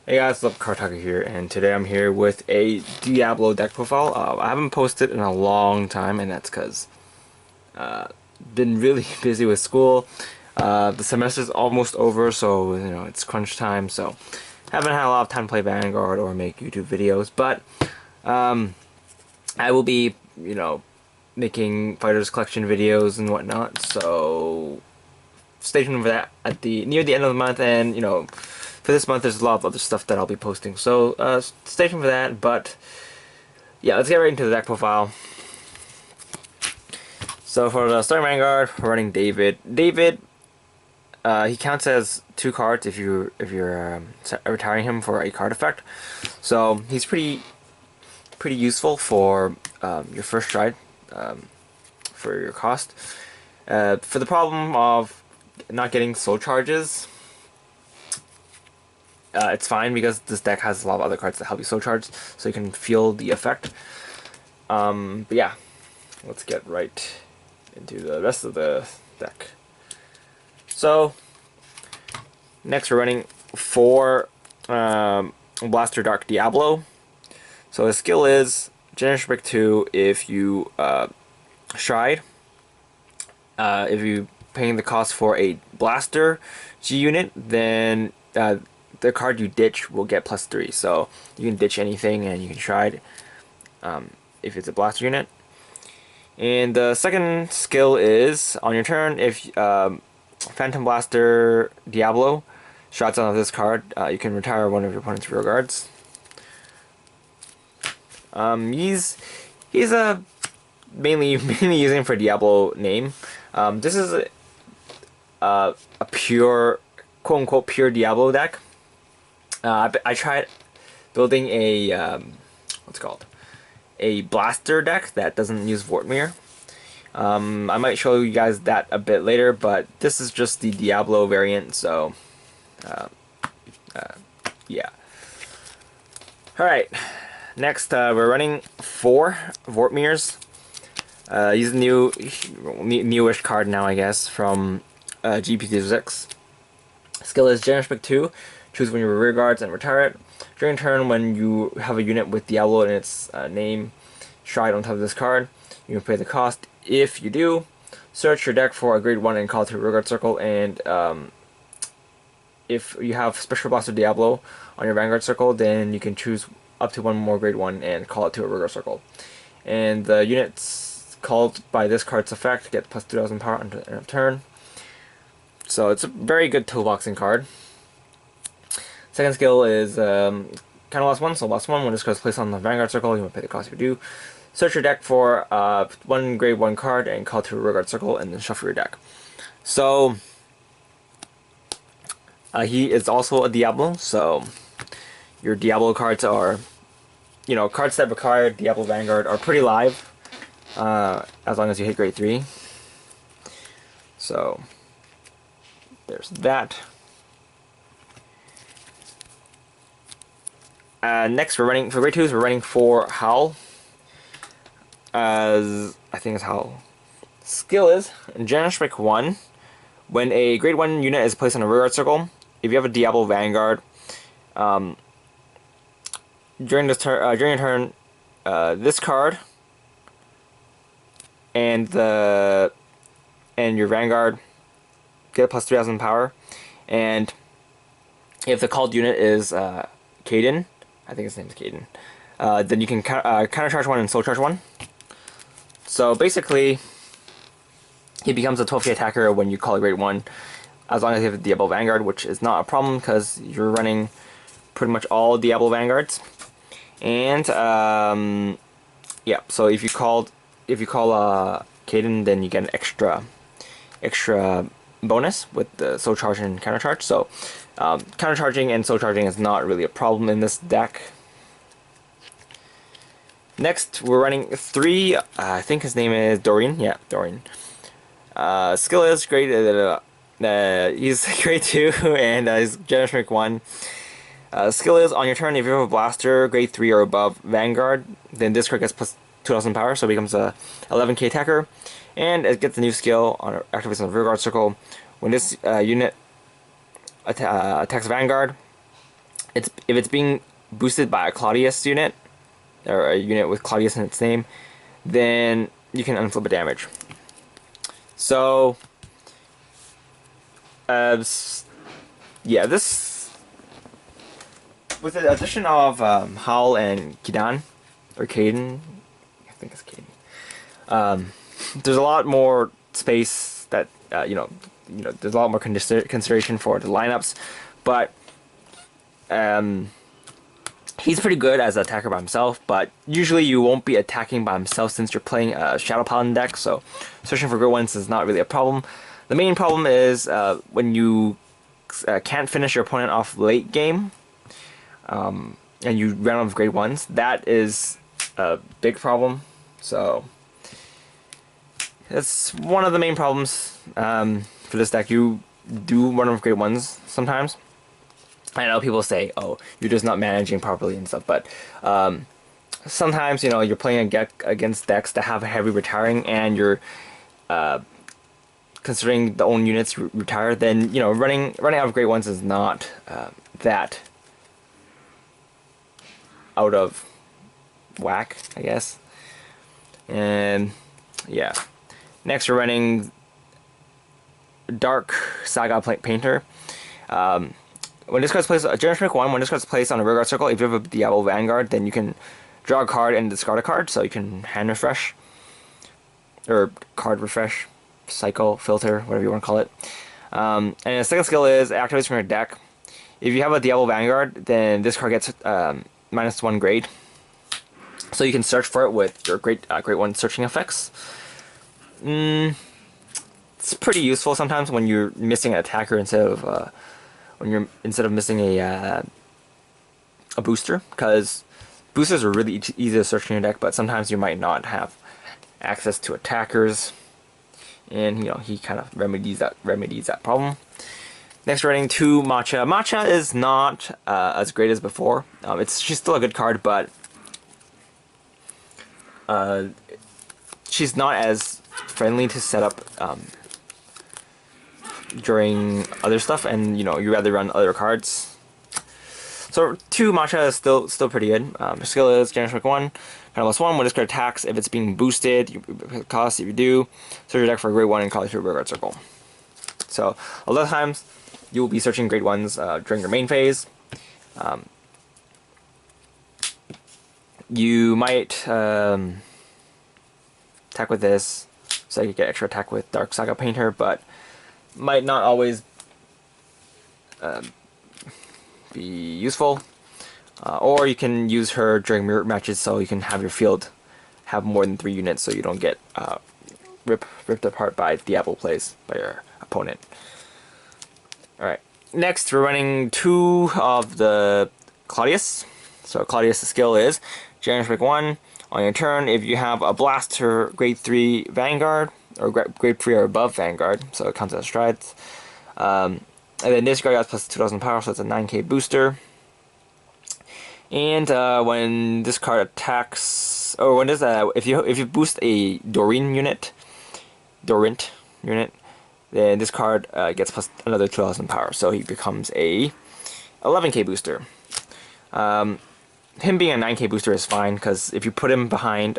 Hey guys, what's up? Cardfight here, and today I'm here with a Diablo deck profile. I haven't posted in a long time, and that's because been really busy with school. The semester's almost over, so it's crunch time. So haven't had a lot of time to play Vanguard or make YouTube videos. But I will be, making Fighters Collection videos and whatnot. So stay tuned for that at near the end of the month, and for this month there's a lot of other stuff that I'll be posting, so stay tuned for that. But yeah, let's get right into the deck profile. So for the starting Vanguard, we're running David. He counts as 2 cards if you're retiring him for a card effect, so he's pretty useful for your first stride, for your cost. For the problem of not getting soul charges, it's fine because this deck has a lot of other cards that help you soul charge, so you can feel the effect. But yeah, let's get right into the rest of the deck. So next we're running 4 Blaster Dark Diablo. So his skill is Generous Brick 2 if you Stride. If you paying the cost for a Blaster G unit, then the card you ditch will get +3. So you can ditch anything and you can Stride if it's a Blaster unit. And the second skill is, on your turn, if Phantom Blaster Diablo shots onto this card, you can retire one of your opponent's rear guards. He's mainly using for Diablo name. This is a pure, quote unquote, pure Diablo deck. I tried building a what's it called, a blaster deck that doesn't use Vortmir. I might show you guys that a bit later, but this is just the Diablo variant, so yeah. Alright, next we're running 4 Vortmirs. He's a newish card now, I guess, from GP06. Skill is Generous Pick 2. Choose one of your rear guards and retire it. During turn, when you have a unit with Diablo in its name, Stride on top of this card, you can pay the cost. If you do, search your deck for a grade 1 and call it to a rear guard circle, and if you have Special Blaster Diablo on your Vanguard circle, then you can choose up to 1 more grade 1 and call it to a rear guard circle. And the units called by this card's effect get plus 2,000 power on the end of turn. So it's a very good toolboxing card. Second skill is kind of lost 1, so lost 1. When this card is placed on the Vanguard circle, you want to pay the cost if you do. Search your deck for 1 grade 1 card and call it to a rear guard circle, and then shuffle your deck. So he is also a Diablo, so your Diablo cards are, cards that require Diablo Vanguard are pretty live, as long as you hit grade 3. So there's that. Next, we're running for grade 2s. We're running 4 Howl. I think it's Howl. Skill is Generous Pick 1. When a grade 1 unit is placed on a rear guard circle, if you have a Diablo Vanguard, during your turn, this card and your Vanguard get a plus 3,000 power, and if the called unit is Caden, I think his name is Caden, then you can counter charge 1 and soul charge 1. So basically, he becomes a 12k attacker when you call a grade 1, as long as you have a Diablo Vanguard, which is not a problem because you're running pretty much all Diablo Vanguards. And yeah, so if you call Caden, then you get an extra bonus with the soul charge and counter charge. So counter charging and soul charging is not really a problem in this deck. Next, we're running 3. I think his name is Doreen. Yeah, Doreen. Skill is great. He's grade 2 and he's Generous Pick 1. Skill is, on your turn, if you have a Blaster grade 3 or above Vanguard, then this card gets plus 2,000 power, so it becomes a 11k attacker, and it gets a new skill on activates on the rear guard circle. When this unit attacks Vanguard, if it's being boosted by a Claudius unit, or a unit with Claudius in its name, then you can unflip a damage. So, yeah, this, with the addition of Howl and Kidan, or Caden, I think it's Caden. There's a lot more space that there's a lot more consideration for the lineups, but he's pretty good as an attacker by himself, but usually you won't be attacking by himself since you're playing a Shadow Paladin deck, so searching for good ones is not really a problem. The main problem is when you can't finish your opponent off late game, and you run out of grade 1s. That is a big problem, so that's one of the main problems for this deck. You do run out of grade 1s sometimes. I know people say, oh, you're just not managing properly and stuff, but sometimes, you're playing against decks that have a heavy retiring, and you're considering the own units retire, then, running out of grade 1s is not that out of whack, I guess. And, yeah. Next, we're running Dark Saga Painter. When this card's placed, Generation 1, when this card's placed on a rearguard circle, if you have a Diablo Vanguard, then you can draw a card and discard a card, so you can hand refresh, or card refresh, cycle, filter, whatever you want to call it. And the second skill is activates from your deck. If you have a Diablo Vanguard, then this card gets -1 grade, so you can search for it with your grade 1 searching effects. It's pretty useful sometimes when you're missing an attacker instead of missing a booster, because boosters are really easy to search in your deck, but sometimes you might not have access to attackers, and he kind of remedies that problem. Next, we're running 2 Matcha. Matcha is not as great as before. She's still a good card, but she's not as friendly to set up during other stuff, and you rather run other cards. So 2 Matcha is still pretty good. Her skill is Generation 1, +1. When this card attacks, if it's being boosted, cost if you do, search your deck for a grade 1 and call it through a rearguard circle. So a lot of times you will be searching grade 1s during your main phase. You might attack with this, so you get extra attack with Dark Saga Painter, but might not always be useful. Or you can use her during mirror matches, so you can have your field have more than 3 units, so you don't get ripped apart by Diablo plays by your opponent. Alright, next we're running 2 of the Claudius. So Claudius' skill is Generation 1. On your turn, if you have a Blaster grade 3 Vanguard, or grade 3 or above Vanguard, so it counts as strides. And then this guy got plus 2,000 power, so it's a 9k booster. And when this card attacks, or when this if you boost a Dorint unit, then this card gets plus another 2,000 power, so he becomes a 11k booster. Him being a 9k booster is fine, because if you put him behind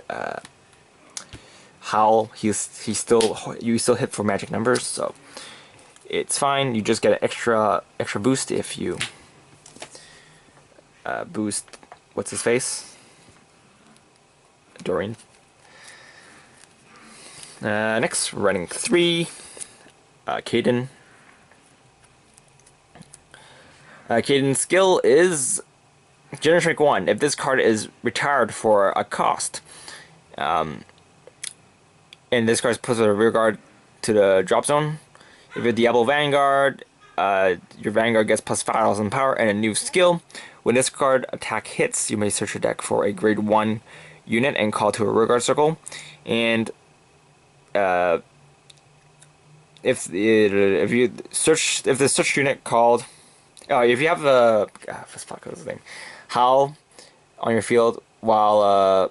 Howl, you still hit for magic numbers, so it's fine. You just get an extra boost if you boost what's his face, Dorint. Next, we're running 3 Caden. Caden's skill is Generation 1. If this card is retired for a cost, and this card is put with a rearguard to the drop zone, if you're Diablo Vanguard, your Vanguard gets plus 5,000 power and a new skill. When this card attack hits, you may search your deck for a grade 1 unit and call to a rearguard circle. And if the search unit called, if you have the what was his name, Howl on your field while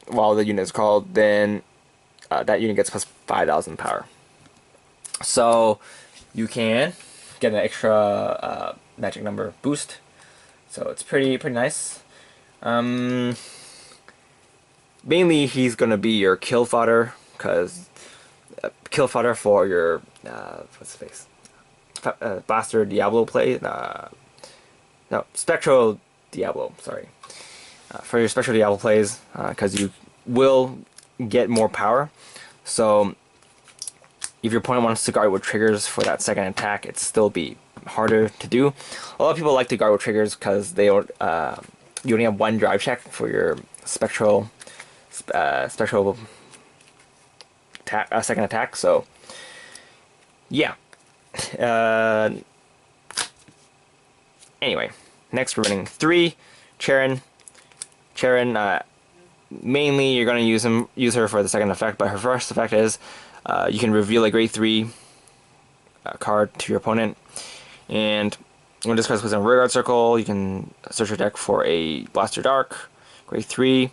the unit is called, then that unit gets plus 5,000 power. So you can get an extra magic number boost. So it's pretty nice. Mainly he's gonna be your kill fodder, cause kill fodder for your what's the face? Blaster Diablo play. No, Spectral Diablo. Sorry, for your Spectral Diablo plays, because you will get more power. So if your opponent wants to guard with triggers for that second attack, it'd still be harder to do. A lot of people like to guard with triggers because they don't. You only have one drive check for your spectral second attack. So yeah. Anyway, next we're running 3 Sheron. Sheron, mainly you're gonna use her for the second effect, but her first effect is you can reveal a grade 3 card to your opponent, and when this card is placed in a rearguard circle, you can search your deck for a Blaster Dark grade 3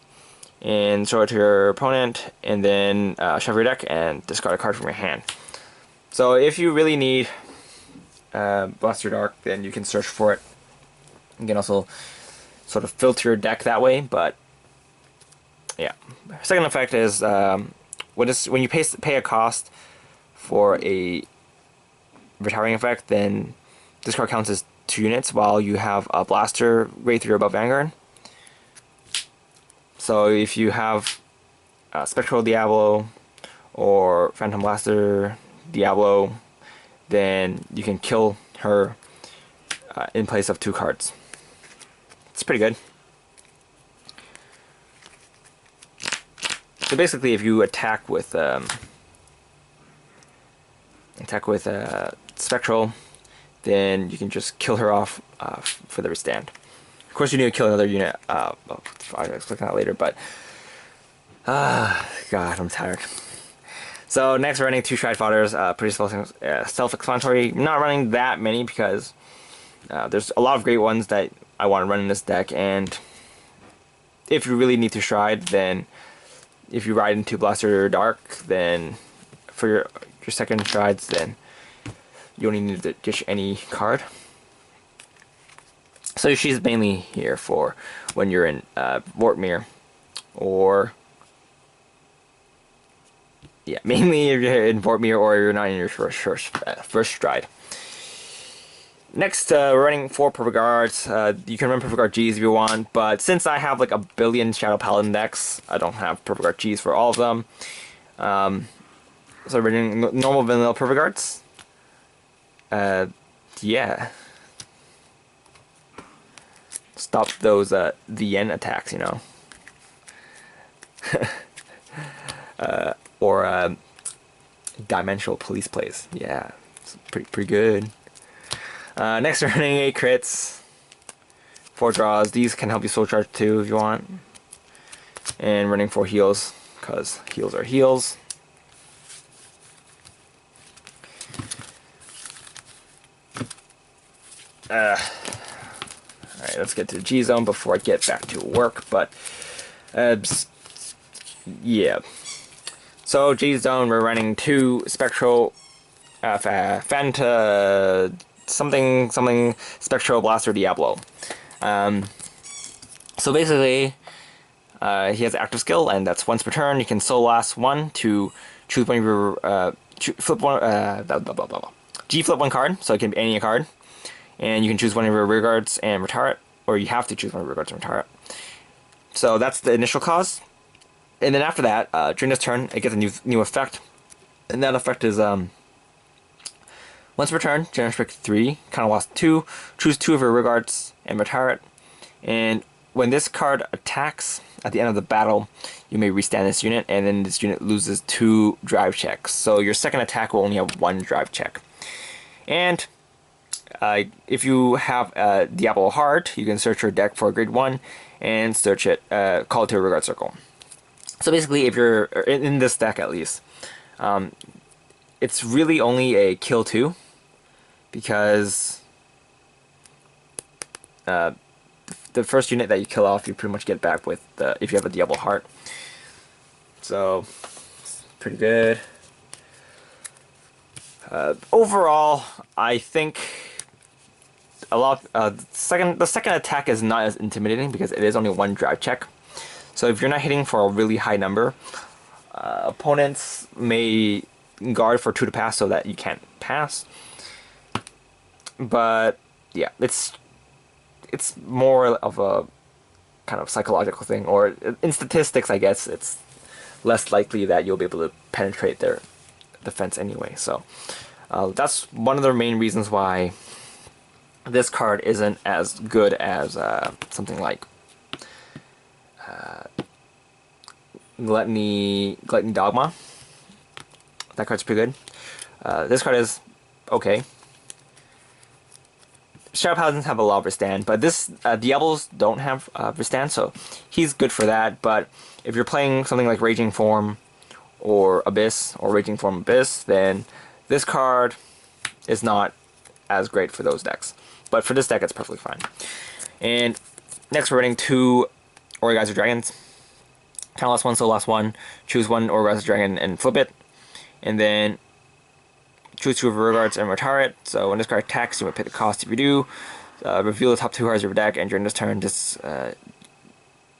and show it to your opponent, and then shuffle your deck and discard a card from your hand. So if you really need Blaster Dark, then you can search for it. You can also sort of filter your deck that way, but yeah. Second effect is when you pay a cost for a retiring effect, then this card counts as 2 units while you have a Blaster grade 3 or above Vanguard. So if you have Spectral Diablo or Phantom Blaster Diablo, then you can kill her in place of 2 cards. It's pretty good. So basically, if you attack with Spectral, then you can just kill her off for the stand. Of course, you need to kill another unit. I'll explain that later, but God, I'm tired. So next, we're running 2 Stride Fodders. Pretty self-explanatory. Not running that many because there's a lot of great ones that I want to run in this deck, and if you really need to Stride, then if you ride into Blaster Dark, then for your second Strides, then you only need to ditch any card. So she's mainly here for when you're in Vortmir, or yeah, mainly if you're in Vortmir or you're not in your first Stride. Next, we're running 4 Perfect Guards. You can run Perfect Guard Gs if you want, but since I have like a billion Shadow Paladin decks, I don't have Perfect Guard Gs for all of them. So we're running normal vanilla Perfect Guards. Yeah. Stop those VN attacks, you know. Or dimensional police plays. Yeah, it's pretty good. Next, we're running 8 crits, 4 draws. These can help you soul charge too if you want. And running 4 heals, because heals are heals. Alright, let's get to the G zone before I get back to work, but yeah. So G zone, we're running 2 Spectral Fanta something Spectral Blaster Diablo. So basically, he has active skill, and that's once per turn. You can soul last 1 to choose one of your flip one G flip 1 card, so it can be any card, and you can choose one of your rear guards and retire it, or you have to choose one of your rear guards and retire it. So that's the initial cause, and then after that, during this turn, it gets a new effect, and that effect is once per turn, generous pick 3, kind of lost 2, choose 2 of your rear guards and retire it. And when this card attacks at the end of the battle, you may restand this unit, and then this unit loses 2 drive checks. So your second attack will only have 1 drive check. And if you have Diablo Heart, you can search your deck for grade 1 and search it, call it to a rear guard circle. So basically, if you're in this deck at least, it's really only a kill 2, because the first unit that you kill off, you pretty much get back with if you have a Diablo Heart. So it's pretty good. Overall, I think the second attack is not as intimidating because it is only one drive check. So if you're not hitting for a really high number, opponents may guard for 2 to pass so that you can't pass. But yeah, it's more of a kind of psychological thing, or in statistics, I guess it's less likely that you'll be able to penetrate their defense anyway. So that's one of the main reasons why this card isn't as good as something like Gluttony Dogma. That card's pretty good. This card is okay. Shadow Paladins have a lot of withstand, but this Diablos don't have withstand, so he's good for that. But if you're playing something like Raging Form or Abyss, or Raging Form Abyss, then this card is not as great for those decks. But for this deck, it's perfectly fine. And next, we're running 2 Geyser Dragons. Kind of last one, so last one. Choose 1 Geyser Dragon and flip it. And then choose 2 of your rearguards and retire it. So when this card attacks, you may pay the cost. If you do, reveal the top 2 cards of your deck, and during this turn, this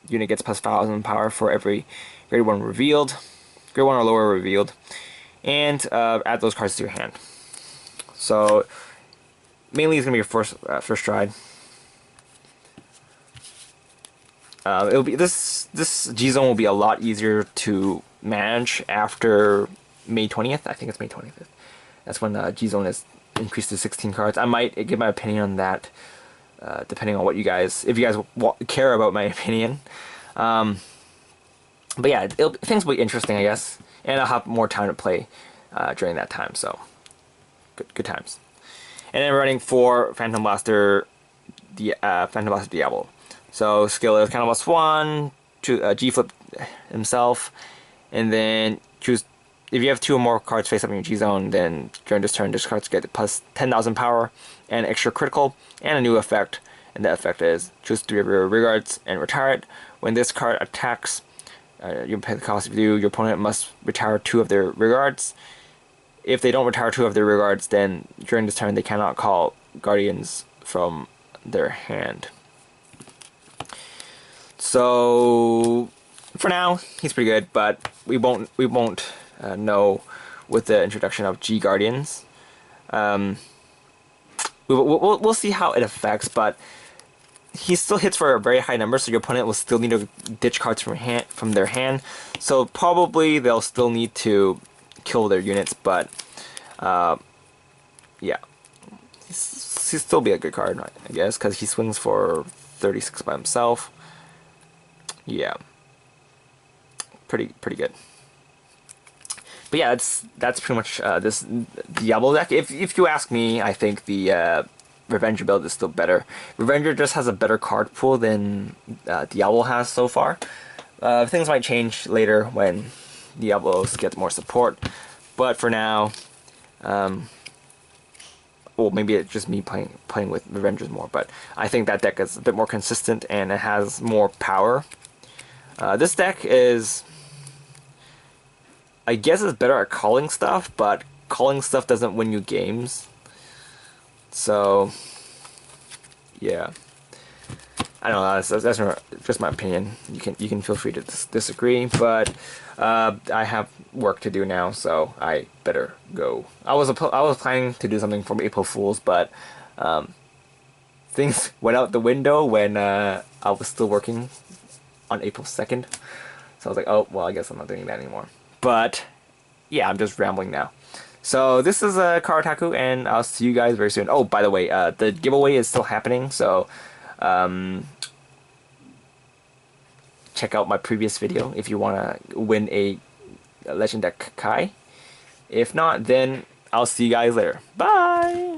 unit gets plus 1,000 power for every grade 1 revealed, grade 1 or lower revealed, and add those cards to your hand. So mainly it's gonna be your first stride. It'll be this G zone will be a lot easier to manage after May 20th. I think it's May 20th. That's when G zone is increased to 16 cards. I might give my opinion on that, depending on what you guys, if you guys care about my opinion. But yeah, things will be interesting, I guess, and I'll have more time to play during that time. So good times. And then we're running 4 Phantom Blaster Diablo. So skill is kind of +1 to G flip himself, and then choose. If you have 2 or more cards face up in your G zone, then during this turn, this cards get plus 10,000 power and extra critical, and a new effect. And the effect is choose 3 of your rearguards and retire it. When this card attacks, you pay the cost. If you do, your opponent must retire 2 of their rearguards. If they don't retire 2 of their rearguards, then during this turn they cannot call guardians from their hand. So for now, he's pretty good, but we won't know with the introduction of G Guardians. We'll see how it affects, but he still hits for a very high number, so your opponent will still need to ditch cards from their hand. So probably they'll still need to kill their units, but yeah, he'll still be a good card, I guess, because he swings for 36 by himself. Yeah, pretty good. But yeah, that's pretty much this Diablo deck. If you ask me, I think the Revenger build is still better. Revenger just has a better card pool than Diablo has so far. Things might change later when Diablos get more support. But for now, well, maybe it's just me playing with Revengers more. But I think that deck is a bit more consistent and it has more power. This deck is, I guess, it's better at calling stuff, but calling stuff doesn't win you games. So, yeah, I don't know. That's just my opinion. You can feel free to disagree, but I have work to do now, so I better go. I was planning to do something for April Fools, but things went out the window when I was still working on April 2nd. So I was like, oh well, I guess I'm not doing that anymore. But yeah, I'm just rambling now. So this is Karataku, and I'll see you guys very soon. Oh, by the way, the giveaway is still happening, so check out my previous video if you want to win a Legend Deck Kai. If not, then I'll see you guys later. Bye!